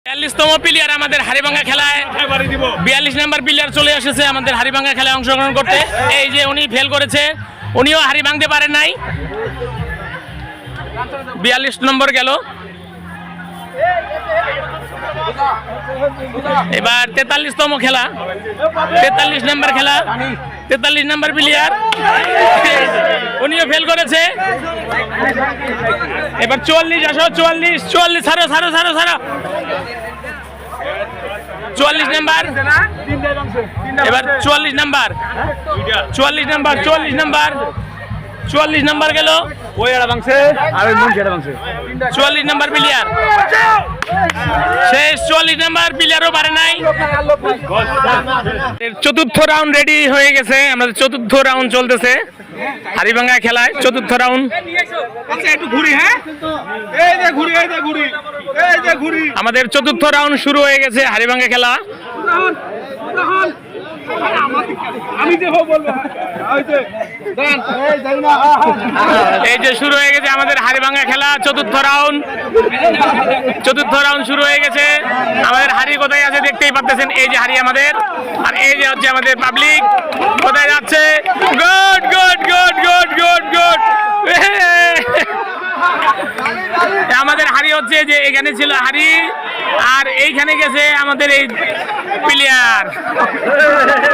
42তম player আমাদের হাড়িভাঙ্গা খেলায় 42 নম্বর player চলে এসেছে আমাদের হাড়িভাঙ্গা খেলায় অংশগ্রহণ করতে। এই যে উনি ফেল করেছে, উনিও হাড়ি ভাঙতে পারেন নাই। 42 নম্বর গেল। এবার 43তম খেলা, 43 নম্বর খেলা, 43 নম্বর প্লেয়ার, উনিও ফেল করেছে। এবার 44 আসো, 44 ছাড়ো ছাড়ো ছাড়ো ছাড়ো, 44 নাম্বার। এবার 44 নাম্বার, 44 নাম্বার, 44 নাম্বার, 44 নাম্বার গেল। 44 নাম্বার প্লেয়ার শেষ। 44 নাম্বার প্লেয়ারও পারে নাই। চতুর্থ রাউন্ড রেডি হয়ে গেছে, আমাদের চতুর্থ রাউন্ড চলতেছে হাড়িভাঙ্গা খেলায়। চতুর্থ রাউন্ড আমাদের চতুর্থ রাউন্ড শুরু হয়ে গেছে হাড়িভাঙ্গা খেলা। এই যে শুরু হয়ে গেছে আমাদের হাড়িভাঙ্গা খেলা, চতুর্থ রাউন্ড। চতুর্থ রাউন্ড শুরু হয়ে গেছে। আমাদের হাড়ি কোথায় আছে দেখতেই পাচ্ছেন, এই যে হাড়ি আমাদের, আর এই যে হচ্ছে আমাদের পাবলিক কোথায় যাচ্ছে। Good good good good good good. আমাদের হাড়ি হচ্ছে যে এখানে ছিল হাড়ি, আর এইখানে গেছে আমাদের এই প্লেয়ার।